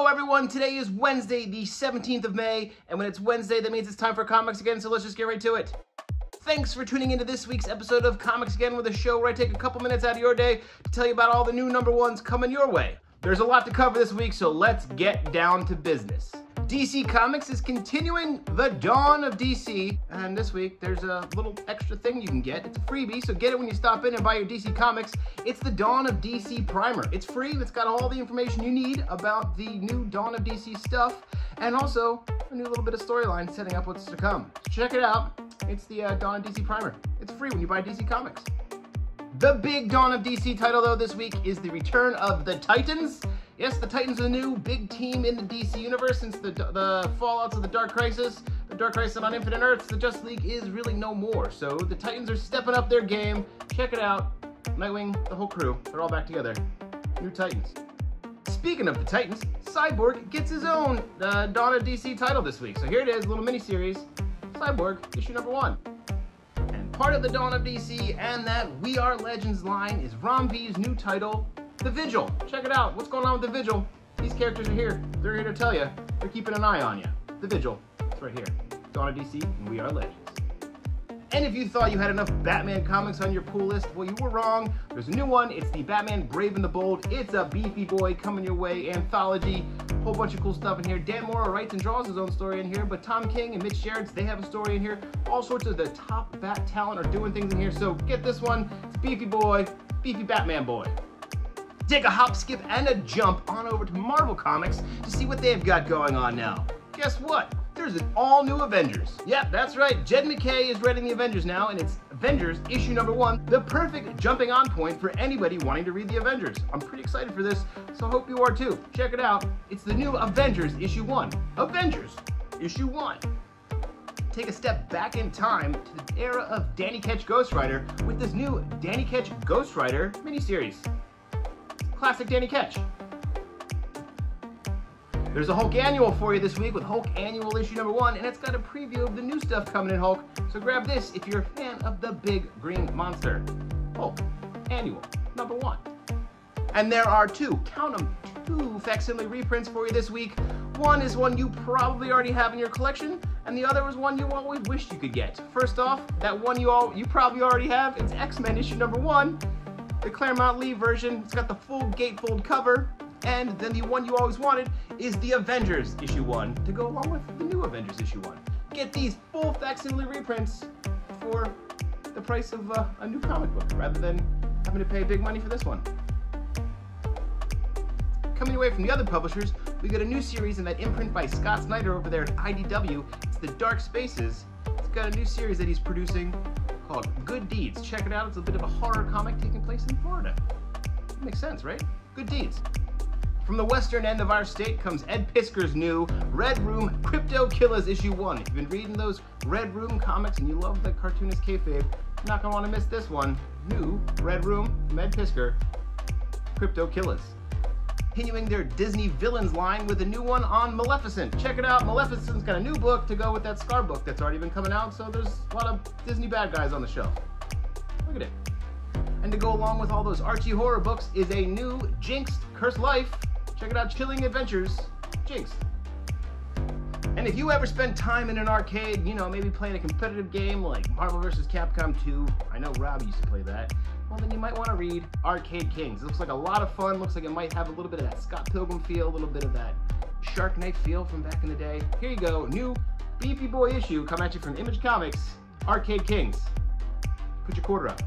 Hello everyone, today is Wednesday, the 17th of May, and when it's Wednesday, that means it's time for comics again, so let's just get right to it. Thanks for tuning into this week's episode of Comics Again, with a show where I take a couple minutes out of your day to tell you about all the new #1s coming your way. There's a lot to cover this week, so let's get down to business. DC Comics is continuing the dawn of DC, and this week there's a little extra thing you can get. It's a freebie, so get it when you stop in and buy your DC Comics. It's the Dawn of DC Primer. It's free, and it's got all the information you need about the new Dawn of DC stuff, and also a new little bit of storyline setting up what's to come. Check it out. It's the Dawn of DC Primer. It's free when you buy DC Comics. The big Dawn of DC title, though, this week is the return of the Titans. Yes, the Titans are the new big team in the DC universe since the fallouts of the Dark Crisis on Infinite Earths. The Justice League is really no more, so the Titans are stepping up their game. Check it out. Nightwing, the whole crew, they're all back together. New Titans. Speaking of the Titans, Cyborg gets his own Dawn of DC title this week. So here it is, a little mini-series, Cyborg, issue #1. And part of the Dawn of DC and that We Are Legends line is Rom V's new title, The Vigil. Check it out. What's going on with The Vigil? These characters are here. They're here to tell you. They're keeping an eye on you. The Vigil. It's right here. Dawn of DC and We Are Legends. And if you thought you had enough Batman comics on your pool list, well, you were wrong. There's a new one. It's the Batman Brave and the Bold. It's a beefy boy coming your way anthology. Whole bunch of cool stuff in here. Dan Mora writes and draws his own story in here, but Tom King and Mitch Gerads, they have a story in here. All sorts of the top Bat talent are doing things in here. So get this one. It's beefy boy, beefy Batman boy. Take a hop, skip, and a jump on over to Marvel Comics to see what they've got going on now. Guess what? There's an all-new Avengers. Yep, that's right. Jed MacKay is writing the Avengers now, and it's Avengers issue #1, the perfect jumping-on point for anybody wanting to read the Avengers. I'm pretty excited for this, so I hope you are too. Check it out. It's the new Avengers issue 1. Avengers issue 1. Take a step back in time to the era of Danny Ketch Ghost Rider with this new Danny Ketch Ghost Rider miniseries. Classic Danny Ketch. There's a Hulk Annual for you this week with Hulk Annual issue #1, and it's got a preview of the new stuff coming in Hulk, so grab this if you're a fan of the big green monster. Hulk Annual #1. And there are two, count them, two facsimile reprints for you this week. One is one you probably already have in your collection, and the other is one you always wished you could get. First off, that one you probably already have, it's X-Men issue #1. The Claremont Lee version. It's got the full gatefold cover. And then the one you always wanted is the Avengers issue 1 to go along with the new Avengers issue 1. Get these full facsimile reprints for the price of a new comic book rather than having to pay big money for this one. Coming away from the other publishers, we got a new series in that imprint by Scott Snyder over there at IDW. It's The Dark Spaces. It's got a new series that he's producing called Good Deeds. Check it out. It's a bit of a horror comic taking place in Florida. Makes sense, right? Good Deeds. From the western end of our state comes Ed Piskor's new Red Room Crypto Killers issue 1. If you've been reading those Red Room comics and you love the cartoonist kayfabe, you're not going to want to miss this one. New Red Room from Ed Piskor, Crypto Killers. Continuing their Disney Villains line with a new one on Maleficent. Check it out. Maleficent's got a new book to go with that Scar book that's already been coming out, so there's a lot of Disney bad guys on the shelf. Look at it. And to go along with all those Archie horror books is a new Jinxed Cursed Life. Check it out, Chilling Adventures, Jinxed. And if you ever spend time in an arcade, you know, maybe playing a competitive game like Marvel vs. Capcom 2, I know Rob used to play that, well then you might want to read Arcade Kings. It looks like a lot of fun, looks like it might have a little bit of that Scott Pilgrim feel, a little bit of that Shark Knight feel from back in the day. Here you go, new beefy boy issue come at you from Image Comics, Arcade Kings. Put your quarter up.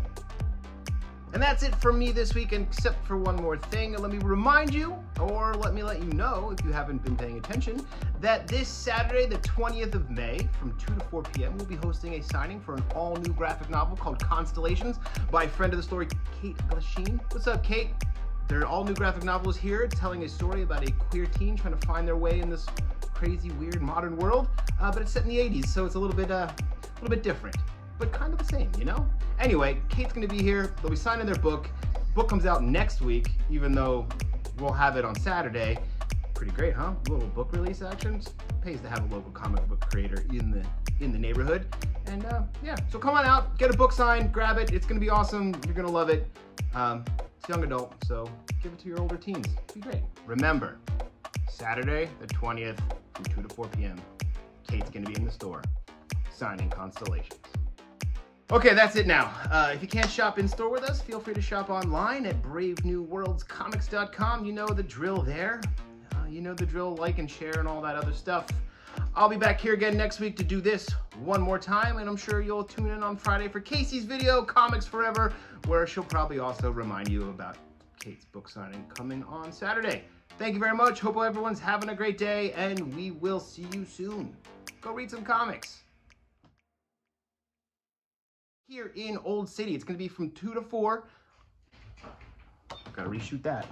And that's it from me this week, except for one more thing. Let me remind you, or let me let you know, if you haven't been paying attention, that this Saturday, the 20th of May, from 2 to 4 p.m., we'll be hosting a signing for an all-new graphic novel called Constellations by friend of the story, Kate Glasheen. What's up, Kate? Their all-new graphic novel is here, telling a story about a queer teen trying to find their way in this crazy, weird, modern world, but it's set in the 80s, so it's a little bit different. But kind of the same, you know? Anyway, Kate's gonna be here. They'll be signing their book. Book comes out next week, even though we'll have it on Saturday. Pretty great, huh? A little book release actions. Pays to have a local comic book creator in the neighborhood. And yeah, so come on out, get a book signed, grab it. It's gonna be awesome. You're gonna love it. It's young adult, so give it to your older teens. It'd be great. Remember, Saturday, the 20th, from 2 to 4 p.m. Kate's going to be in the store, signing Constellations. Okay, that's it now. If you can't shop in store with us, feel free to shop online at bravenewworldscomics.com. You know the drill there. You know the drill, like and share and all that other stuff. I'll be back here again next week to do this one more time, and I'm sure you'll tune in on Friday for Casey's video, Comics Forever, where she'll probably also remind you about Kate's book signing coming on Saturday. Thank you very much. Hope everyone's having a great day, and we will see you soon. Go read some comics. Here in Old City, it's going to be from 2 to 4. Got to reshoot that.